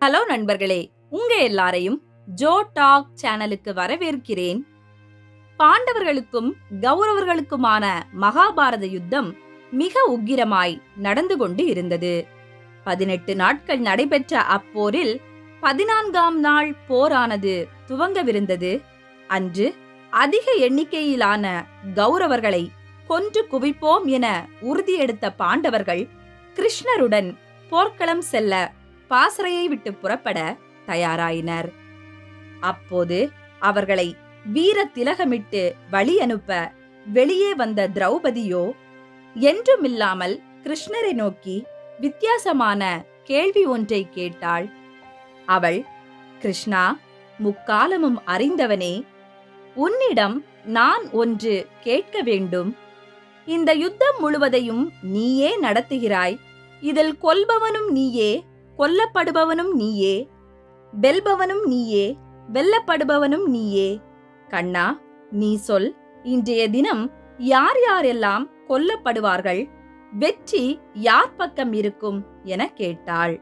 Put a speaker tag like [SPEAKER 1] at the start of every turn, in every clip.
[SPEAKER 1] Hello நண்பர்களே, உங்க எல்லாரையும் ஜோ டாக் சேனலுக்கு வரவேற்கிறேன். பாண்டவர்களுக்கும் கௌரவர்களுக்குமான மகாபாரத யுத்தம் மிக உக்கிரமாய் நடந்து கொண்டு இருந்தது. 18 நாட்கள் நடைபெற்ற அப்போரில் 14ஆம் நாள் போரானது துவங்கவிருந்தது. அன்று அதிக எண்ணிக்கையிலான கௌரவர்களை கொன்று குவிப்போம் என உறுதியெடுத்த பாண்டவர்கள் கிருஷ்ணருடன் போர்க்களம் செல்ல பாசறையை விட்டு புறப்பட தயாராயினர். அப்போது அவர்களை வீர திலகமிட்டு வழி அனுப்ப வெளியே வந்த திரௌபதியோ என்றுமில்லாமல் கிருஷ்ணரை நோக்கி வித்தியாசமான கேள்வி ஒன்றை கேட்டாள். அவள், கிருஷ்ணா, முக்காலமும் அறிந்தவனே, உன்னிடம் நான் ஒன்று கேட்க வேண்டும். இந்த யுத்தம் முழுவதையும் நீயே நடத்துகிறாய். இதில் கொல்பவனும் நீயே, கொல்லப்படுபவனும் நீயே, வெல்பவனும் நீயே, வெல்லப்படுபவனும் நீயே. கண்ணா, நீ சொல், இன்றைய தினம் யார் யாரெல்லாம் கொல்லப்படுவார்கள்? வெற்றி யார் பக்கம் இருக்கும் என கேட்டாள்.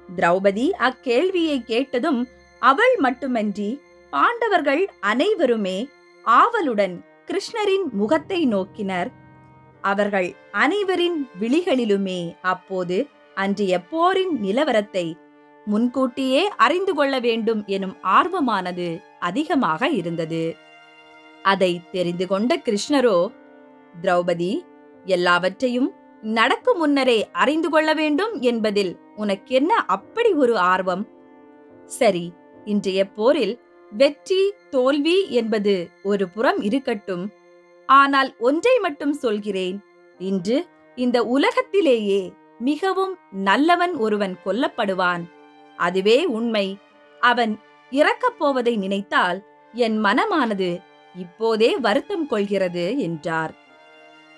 [SPEAKER 1] திரௌபதி அக்கேள்வியை கேட்டதும் அவள் மட்டுமன்றி பாண்டவர்கள் அனைவருமே ஆவலுடன் கிருஷ்ணரின் முகத்தை நோக்கினர். அவர்கள் அனைவரின் விழிகளிலுமே அப்போது அன்றைய போரின் நிலவரத்தை முன்கூட்டியே அறிந்து கொள்ள வேண்டும் எனும் ஆர்வமானது அதிகமாக இருந்தது. அதை தெரிந்து கொண்ட கிருஷ்ணரோ, திரௌபதி, எல்லாவற்றையும் நடக்கும் முன்னரே அறிந்து கொள்ள வேண்டும் என்பதில் உனக்கென்ன அப்படி ஒரு ஆர்வம்? சரி, இன்றைய போரில் வெற்றி தோல்வி என்பது ஒரு புறம் இருக்கட்டும். ஆனால் ஒன்றை மட்டும் சொல்கிறேன். இன்று இந்த உலகத்திலேயே மிகவும் நல்லவன் ஒருவன் கொல்லப்படுவான். அதுவே உண்மை. அவன் இறக்கப் போவதை நினைத்தால் என் மனமானது இப்போதே வருத்தம் கொள்கிறது என்றார்.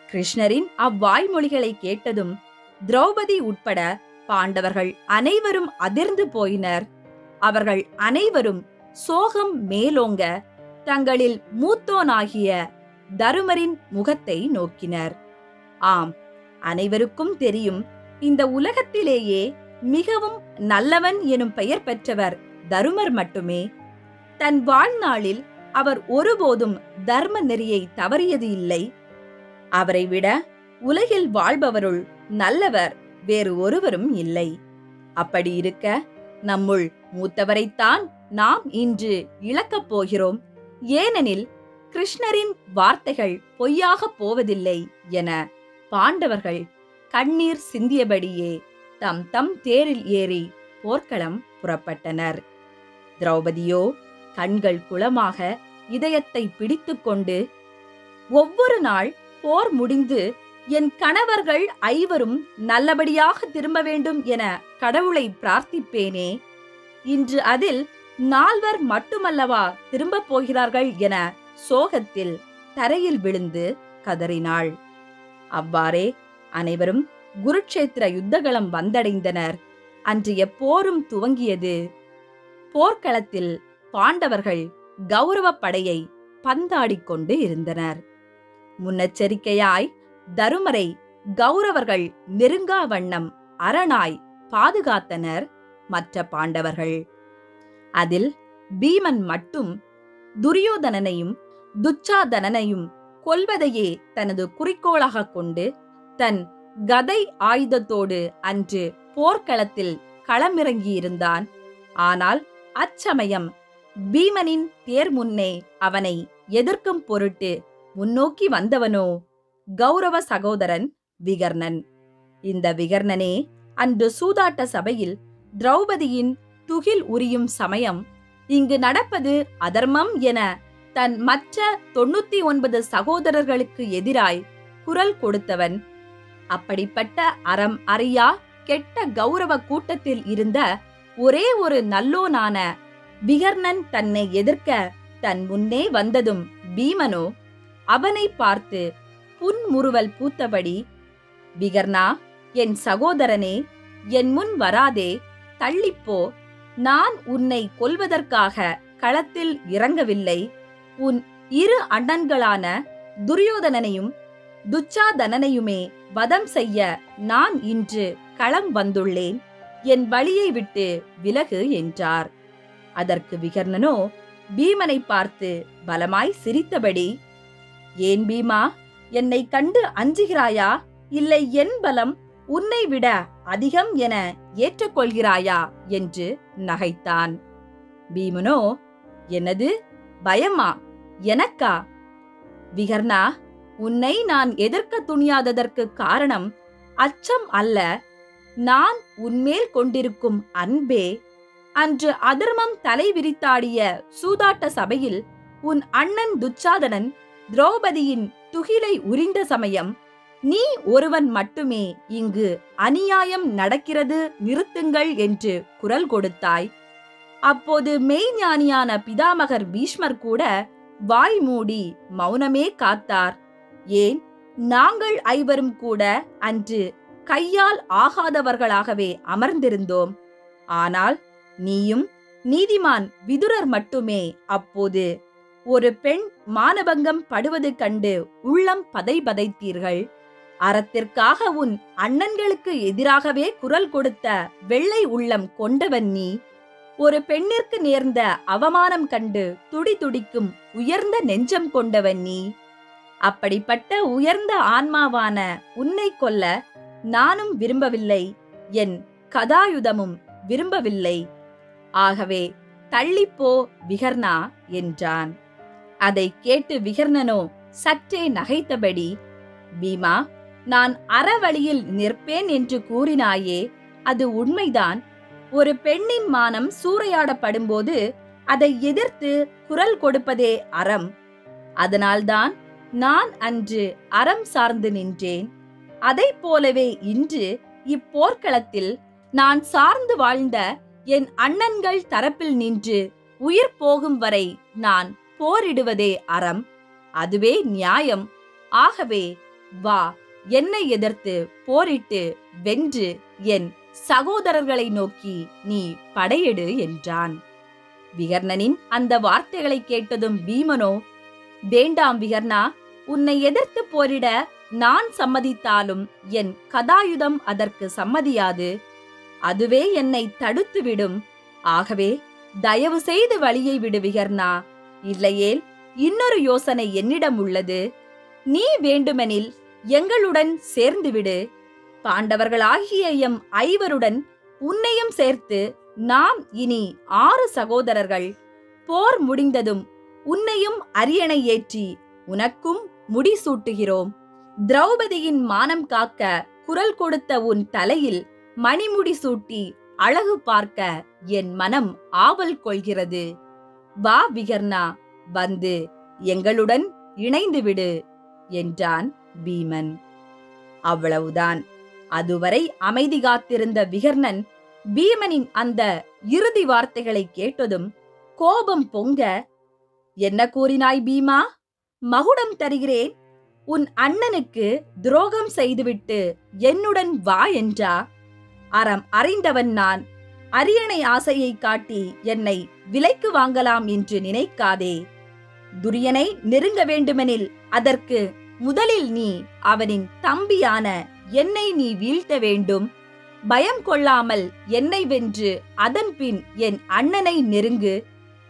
[SPEAKER 1] கிருஷ்ணரின் அவ்வாய்மொழிகளை கேட்டதும் திரௌபதி உட்பட பாண்டவர்கள் அனைவரும் அதிர்ந்து போயினர். அவர்கள் அனைவரும் சோகம் மேலோங்க தங்களில் மூத்தோனாகிய தருமரின் முகத்தை நோக்கினர். ஆம், அனைவருக்கும் தெரியும், இந்த உலகத்திலேயே மிகவும் நல்லவன் எனும் பெயர் பெற்றவர் தருமர் மட்டுமே. தன் வாழ்நாளில் அவர் ஒருபோதும் தர்ம நெறியை தவறியது இல்லை. அவரை விட உலகில் வாழ்பவருள் நல்லவர் வேறு ஒருவரும் இல்லை. அப்படி இருக்க நம்முள் மூத்தவரைத்தான் நாம் இன்று இழக்கப் போகிறோம். ஏனெனில் கிருஷ்ணரின் வார்த்தைகள் பொய்யாக போவதில்லை என பாண்டவர்கள் கண்ணீர் சிந்தியபடியே தம் தம் தேரில் ஏறி போர்க்களம் புறப்பட்டனர். திரௌபதியோ கண்கள் குளமாக இதயத்தை பிடித்துக்கொண்டு, ஒவ்வொரு நாள் போர் முடிந்து என் கணவர்கள் ஐவரும் நல்லபடியாக திரும்ப வேண்டும் என கடவுளை பிரார்த்திப்பேனே, இன்று அதில் 4 மட்டுமல்லவா திரும்பப் போகிறார்கள் என சோகத்தில் தரையில் விழுந்து கதறினாள். அவ்வாறே அனைவரும் குருட்சேத்திர யுத்தகளம் வந்தடைந்தனர். அன்றைய போரும் துவங்கியது. போர்க்களத்தில் பாண்டவர்கள் கௌரவ படையை பந்தாடிக் கொண்டு இருந்தனர். முன்னெச்சரிக்கையாய் தருமரை கௌரவர்கள் நெருங்கா வண்ணம் அரணாய் பாதுகாத்தனர் மற்ற பாண்டவர்கள். அதில் பீமன் மட்டும் துரியோதனனையும் துச்சாதனனையும் கொல்வதையே தனது குறிக்கோளாக கொண்டு தன் கதை ஆயுதத்தோடு அன்று போர்க்களத்தில் களமிறங்கியிருந்தான். ஆனால் அச்சமயம் பீமனின் தேர் முன்னே அவனை எதிர்க்கும் பொருட்டு முன்னோக்கி வந்தவனோ கௌரவ சகோதரன் விகர்ணன். இந்த விகர்ணனே அன்று சூதாட்ட சபையில் திரௌபதியின் துகில் உரியும் சமயம் இங்கு நடப்பது அதர்மம் என தன் மற்ற 99 சகோதரர்களுக்கு எதிராய் குரல் கொடுத்தவன். அப்படிப்பட்ட அறம் அறியா கெட்ட கௌரவ கூட்டத்தில் இருந்த ஒரே ஒரு நல்லோனான விகர்ணன் தன்னை எதிர்க்க தன் முன்னே வந்ததும் பீமனோ அவனை பார்த்து புன்முறுவல் பூத்தபடி, விகர்ணா, என் சகோதரனே, என் முன் வராதே, தள்ளிப்போ. நான் உன்னை கொல்வதற்காக களத்தில் இறங்கவில்லை. உன் 2 அண்ணன்களான துரியோதனனையும் துச்சாதனனையுமே வதம் செய்ய நான் இன்று களம் வந்துள்ளேன். என் வழியை விட்டு விலகு என்றார். அதற்கு விகர்ணனோ பீமனை பார்த்து பலமாய் சிரித்தபடி, ஏன் பீமா, என்னை கண்டு அஞ்சுகிறாயா, இல்லை என் பலம் உன்னை விட அதிகம் என ஏற்றுக்கொள்கிறாயா என்று நகைத்தான். பீமனோ, என்னது பயமா, எனக்கா? விகர்ணா, உன்னை நான் எதிர்க்க துணியாததற்கு காரணம் அச்சம் அல்ல, நான் உன்மேல் கொண்டிருக்கும் அன்பே. அன்று அதர்மம் தலை விரித்தாடிய சூதாட்ட சபையில் உன் அண்ணன் துச்சாதனன் திரௌபதியின் துகிலை உரிந்த சமயம் நீ ஒருவன் மட்டுமே இங்கு அநியாயம் நடக்கிறது நிறுத்துங்கள் என்று குரல் கொடுத்தாய். அப்போது மெய்ஞானியான பிதாமகர் பீஷ்மர் கூட வாய் மூடி மௌனமே காத்தார். ஏன், நாங்கள் ஐவரும் கூட அன்று கையால் ஆகாதவர்களாகவே அமர்ந்திருந்தோம். ஆனால் நீயும் நீதிமான் விதுரர் மட்டுமே அப்போது ஒரு பெண் மானபங்கம் படுவது கண்டு உள்ளம் பதைபதைத்தீர்கள். அறத்திற்காக உன் அண்ணன்களுக்கு எதிராகவே குரல் கொடுத்த வெள்ளை உள்ளம் கொண்டவன் நீ. ஒரு பெண்ணிற்கு நேர்ந்த அவமானம் கண்டு துடி துடிக்கும் உயர்ந்த நெஞ்சம் கொண்டவன் நீ. அப்படிப்பட்ட உயர்ந்த ஆன்மாவான உன்னை கொல்ல நானும் விரும்பவில்லை, என் கதாயுதமும் விரும்பவில்லை. ஆகவே தள்ளிப்போ விகர்ணா என்றான். அதை கேட்டு விகர்ணனோ சற்றே நகைத்தபடி, பீமா, நான் அறவழியில் நிற்பேன் என்று கூறினாயே, அது உண்மைதான். ஒரு பெண்ணின் மானம் சூறையாடப்படும்போது அதை எதிர்த்து குரல் கொடுப்பதே அறம். அதனால்தான் நான் அன்று அறம் சார்ந்து நின்றேன். அதைப் போலவே இன்று இப்போர்க்களத்தில் நான் சார்ந்து வாழ்ந்த என் அண்ணன்கள் தரப்பில் நின்று உயிர் போகும் வரை நான் போரிடுவதே அறம். அதுவே நியாயம். ஆகவே வா, என்னை எதிர்த்து போரிட்டு வென்று என் சகோதரர்களை நோக்கி நீ படையெடு என்றான். விகர்ணனின் அந்த வார்த்தைகளை கேட்டதும் பீமனோ, வேண்டாம் விகர்ணா, உன்னை எதிர்த்து போரிட நான் சம்மதித்தாலும் என் கதாயுதம் அதற்கு சம்மதியாது. அதுவே என்னை தடுத்துவிடும். ஆகவே தயவு செய்து வழியை விடு விகர்ணா. இல்லையேல் இன்னொரு யோசனை என்னிடம் உள்ளது. நீ வேண்டுமெனில் எங்களுடன் சேர்ந்துவிடு. பாண்டவர்களாகிய எம் ஐவருடன் உன்னையும் சேர்த்து நாம் இனி 6 சகோதரர்கள். போர் முடிந்ததும் உன்னையும் அரியணை ஏற்றி உனக்கும் முடிசூட்டுகிறோம். திரௌபதியின் மானம் காக்க குரல் கொடுத்த உன் தலையில் மணிமுடி சூட்டி அழகு பார்க்க என் மனம் ஆவல் கொள்கிறது. வா விகர்ணா, வந்து எங்களுடன் இணைந்துவிடு என்றான் பீமன். அவ்வளவுதான். அதுவரை அமைதி காத்திருந்த விகர்ணன் பீமனின் அந்த இறுதி வார்த்தைகளை கேட்டதும் கோபம் பொங்க, என்ன கூறினாய் பீமா? மகுடம் தருகிறேன். உன் அண்ணனுக்கு துரோகம் செய்துவிட்டு என்னுடன் வா என்றா? அறம் அறிந்தவன் நான். அரியணை ஆசையை காட்டி என்னை விலைக்கு வாங்கலாம் என்று நினைக்காதே. துரியனை நெருங்க வேண்டுமெனில் அதற்கு முதலில் நீ அவனின் தம்பியான என்னை நீ வீழ்த்த வேண்டும். பயம் கொள்ளாமல் என்னை வென்று அதன் பின் என் அண்ணனை நெருங்கு.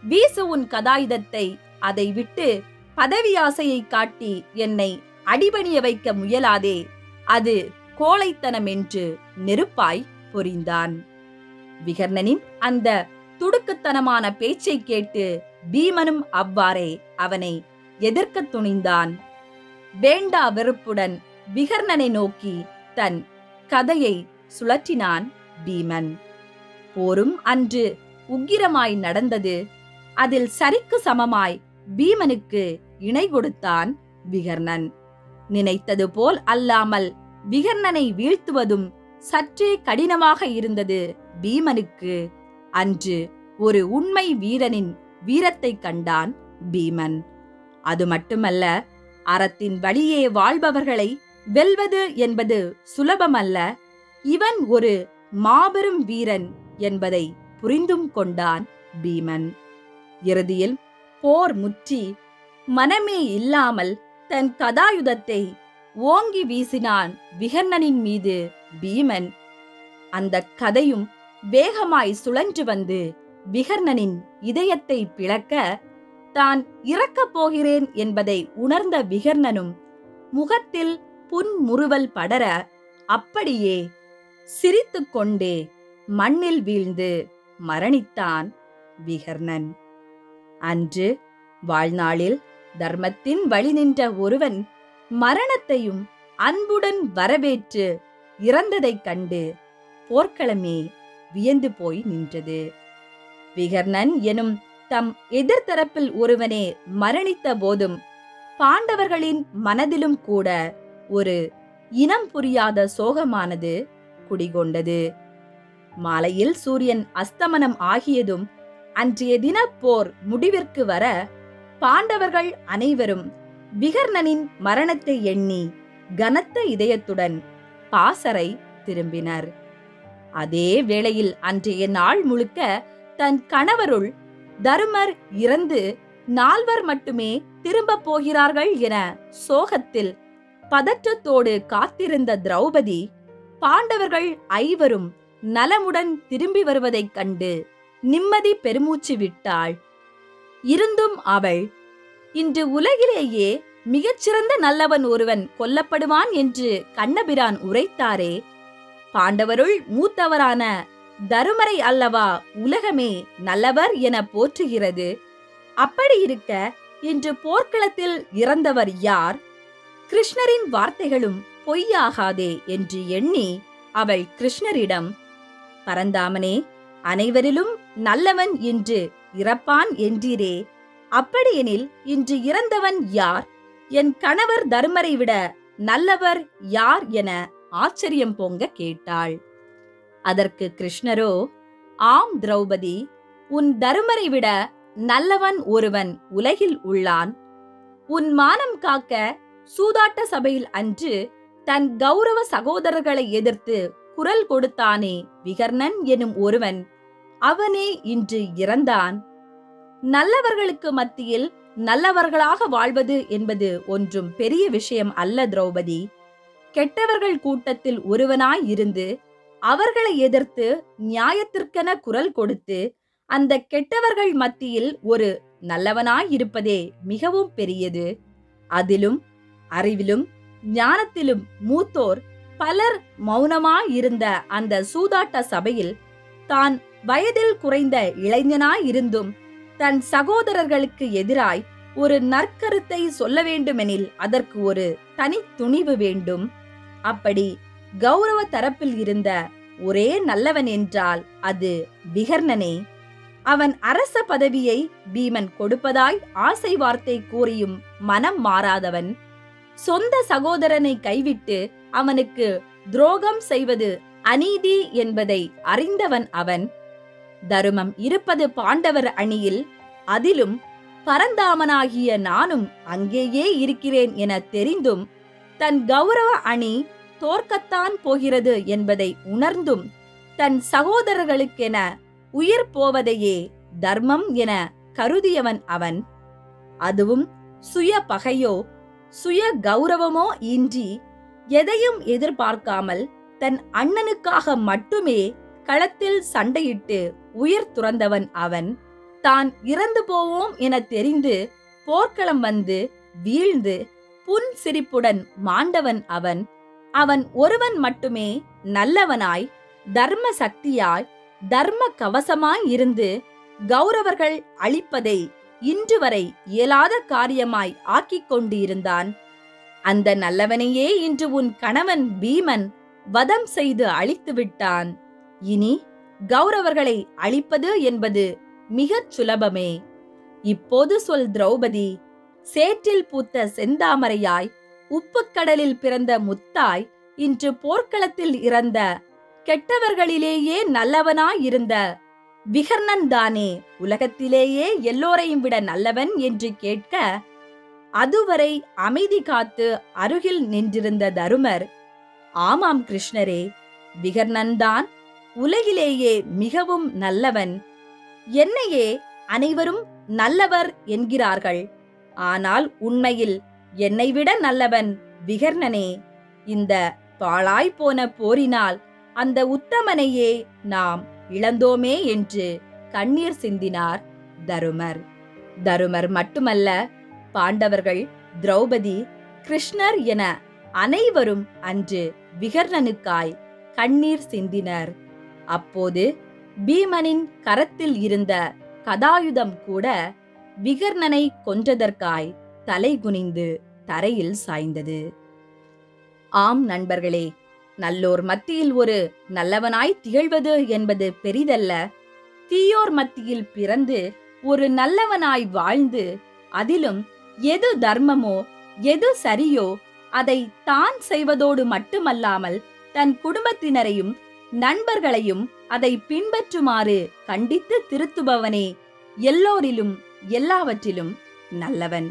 [SPEAKER 1] வீசு உன் கதாயுதத்தை. அதை விட்டு பதவி ஆசையை காட்டி என்னை அடிபணிய வைக்க முயலாதே. அது கோழைத்தனம் என்று நெருப்பாய் பொரிந்தான். விகர்ணனின் அந்த துடுக்குத்தனமான பேச்சை கேட்டு பீமனும் அவ்வாறே அவனை எதிர்க்க துணிந்தான். வேண்டா வெறுப்புடன் விகர்ணனை நோக்கி தன் கதையை சுழற்றினான் பீமன். போரும் அன்று உக்கிரமாய் நடந்தது. அதில் சரிக்கு சமமாய் பீமனுக்கு இணை கொடுத்தான் விகர்ணன். நினைத்தது போல் அல்லாமல் விகர்ணனை வீழ்த்துவதும் சற்றே கடினமாக இருந்தது பீமனுக்கு. அன்று ஒரு உண்மை வீரனின் வீரத்தை கண்டான் பீமன். அது மட்டுமல்ல, அறத்தின் வழியே வாழ்பவர்களை வெல்வது என்பது சுலபமல்ல. இவன் ஒரு மாபெரும் வீரன் என்பதை புரிந்தும் கொண்டான் பீமன். இறுதியில் போர் முற்றி மனமே இல்லாமல் தன் கதாயுதத்தை ஓங்கி வீசினான் விகர்ணனின் மீது பீமன். அந்த கதையும் வேகமாய் சுழன்று வந்து விகர்ணனின் இதயத்தை பிளக்க, தான் இறக்கப் போகிறேன் என்பதை உணர்ந்த விகர்ணனும் முகத்தில் புன்முறுவல் படர அப்படியே சிரித்துக்கொண்டே மண்ணில் வீழ்ந்து மரணித்தான் விகர்ணன். அன்று வாழ்நாளில் தர்மத்தின் வழி நின்ற ஒருவன் மரணத்தையும் அன்புடன் வரவேற்று இறந்ததைக் கண்டு போர்க்களமே வியந்து போய் நின்றது. விகர்ணன் எனும் தம் எதிர்த்தரப்பில் ஒருவனே மரணித்த போதும் பாண்டவர்களின் மனதிலும் கூட ஒரு இனம் புரியாத சோகமானது குடிகொண்டது. மாலையில் சூரியன் அஸ்தமனம் ஆகியதும் அன்றைய தின போர் முடிவிற்கு வர பாண்டவர்கள் அனைவரும் விகர்ணனின் மரணத்தை எண்ணி கனத்த இதயத்துடன் பாசறை திரும்பினர். அதே வேளையில் அன்றைய நாள் முழுக்க தன் கணவருள் தருமர் இறந்து 4 மட்டுமே திரும்ப போகிறார்கள் என சோகத்தில் பதற்றத்தோடு காத்திருந்த திரௌபதி பாண்டவர்கள் 5 நலமுடன் திரும்பி வருவதைக் கண்டு நிம்மதி பெருமூச்சு விட்டாள். இருந்தும் அவள், இன்று உலகிலேயே மிகச்சிறந்த நல்லவன் ஒருவன் கொல்லப்படுவான் என்று கண்ணபிரான் உரைத்தாரே, பாண்டவருள் மூத்தவரான தருமரை அல்லவா உலகமே நல்லவர் என போற்றுகிறது. அப்படி இருக்க இன்று போர்க்களத்தில் இறந்தவர் யார்? கிருஷ்ணரின் வார்த்தைகளும் பொய்யாகாதே என்று எண்ணி அவள் கிருஷ்ணரிடம், பரந்தாமனே, அனைவரிலும் நல்லவன் என்று இறப்பான் என்றீரே, அப்படியெனில் இன்று இறந்தவன் யார்? என் கணவர் தருமரை விட நல்லவர் யார் என ஆச்சரியம் பொங்க கேட்டாள். அதற்கு கிருஷ்ணரோ, ஆம் திரௌபதி, உன் தருமரை விட நல்லவன் ஒருவன் உலகில் உள்ளான். உன் மானம் காக்க சூதாட்ட சபையில் அன்று தன் கௌரவ சகோதரர்களை எதிர்த்து குரல் கொடுத்தானே விகர்ணன் எனும் ஒருவன், அவனே இன்று இறந்தான். நல்லவர்களுக்கு மத்தியில் நல்லவர்களாக வாழ்வது என்பது ஒன்றும் பெரிய விஷயம் அல்ல திரௌபதி. கெட்டவர்கள் கூட்டத்தில் ஒருவனாய் இருந்து அவர்களை எதிர்த்து நியாயத்திற்கென குரல் கொடுத்து அந்த கெட்டவர்கள் மத்தியில் ஒரு நல்லவனாய் இருப்பதே மிகவும் பெரியது. அதிலும் அறிவிலும் ஞானத்திலும் மூத்தோர் பலர் மௌனமாயிருந்த அந்த சூதாட்ட சபையில் தான் வயதில் குறைந்த இளைஞனாயிருந்தும் தன் சகோதரர்களுக்கு எதிராய் ஒரு நற்கருத்தை சொல்ல வேண்டுமெனில் அதற்கு ஒரு தனி துணிவு வேண்டும். அப்படி கௌரவ தரப்பில் இருந்த ஒரே நல்லவன் என்றால் அது விகர்ணனே. அவன் அரச பதவியை பீமன் கொடுப்பதாய் ஆசை வார்த்தை கூறியும் மனம் மாறாதவன். சொந்த சகோதரனை கைவிட்டு அவனுக்கு துரோகம் செய்வது அநீதி என்பதை அறிந்தவன் அவன். தருமம் இருப்பது பாண்டவர் அணியில், அதிலும் பரந்தாமனாகிய நானும் அங்கேயே இருக்கிறேன் என தெரிந்தும் தன் கௌரவ அணி தோற்கத்தான் போகிறது என்பதை உணர்ந்தும் தன் சகோதரர்களுக்கென உயிர் போவதையே தர்மம் என கருதியவன் அவன். அதுவும் சுய பகையோ சுய கௌரவமோ இன்றி எதையும் எதிர்பார்க்காமல் தன் அண்ணனுக்காக மட்டுமே களத்தில் சண்டையிட்டு உயிர் துறந்தவன் அவன். தான் இறந்து போவோம் என தெரிந்து போர்க்களம் வந்து வீழ்ந்து புன் சிரிப்புடன் மாண்டவன் அவன். அவன் ஒருவன் மட்டுமே நல்லவனாய் தர்ம சக்தியாய் தர்ம கவசமாய் இருந்து கௌரவர்கள் அழிப்பதை இன்று வரை இயலாத காரியமாய் ஆக்கிக் கொண்டு இருந்தான். அந்த நல்லவனையே இன்று உன் கணவன் பீமன் வதம் செய்து அழித்து விட்டான். இனி கௌரவர்களை அழிப்பது என்பது மிகச் சுலபமே. இப்போது சொல் திரௌபதி, சேற்றில் பூத்த செந்தாமரையாய் உப்புக்கடலில் பிறந்த முத்தாய் இன்று போர்க்களத்தில் இறந்த கெட்டவர்களிலேயே நல்லவனாயிருந்த விகர்ணன் தானே உலகத்திலேயே எல்லோரையும் விட நல்லவன் என்று கேட்க, அதுவரை அமைதி காத்து அருகில் நின்றிருந்த தருமர், ஆமாம் கிருஷ்ணரே, விகர்ணன்தான் உலகிலேயே மிகவும் நல்லவன். என்னையே அனைவரும் நல்லவர் என்கிறார்கள். ஆனால் உண்மையில் என்னை விட நல்லவன் விகர்ணனே. இந்த பாழாய்ப்போன போரினால் அந்த உத்தமனையே நாம் இழந்தோமே என்று கண்ணீர் சிந்தினார் தருமர். தருமர் மட்டுமல்ல, பாண்டவர்கள், திரௌபதி, கிருஷ்ணர் என அனைவரும் அன்று விகர்ணனுக்காய் கண்ணீர் சிந்தினர். அப்போது பீமனின் கரத்தில் இருந்த கதாயுதம் கூட விகர்ணனை கொன்றதற்காய் தலைகுனிந்து தரையில் சாய்ந்தது. ஆம் நண்பர்களே, நல்லோர் மத்தியில் ஒரு நல்லவனாய் திகழ்வது என்பது பெரிதல்ல. தீயோர் மத்தியில் பிறந்து ஒரு நல்லவனாய் வாழ்ந்து, அதிலும் எது தர்மமோ எது சரியோ அதை தான் செய்வதோடு மட்டுமல்லாமல் தன் குடும்பத்தினரையும் நண்பர்களையும் அதை பின்பற்றுமாறு கண்டித்து திருத்துபவனே எல்லோரிலும் எல்லாவற்றிலும் நல்லவன்.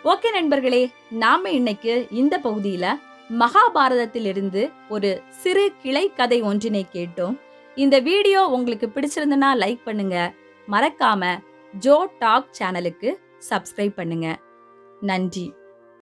[SPEAKER 1] ஓகே நண்பர்களே, நாம இன்னைக்கு இந்த பகுதியில மகாபாரதத்திலிருந்து ஒரு சிறு கிளை கதை ஒன்றினை கேட்டோம். இந்த வீடியோ உங்களுக்கு பிடிச்சிருந்தனா லைக் பண்ணுங்க. மறக்காம ஜோ டாக் சேனலுக்கு சப்ஸ்கிரைப் பண்ணுங்க. நன்றி.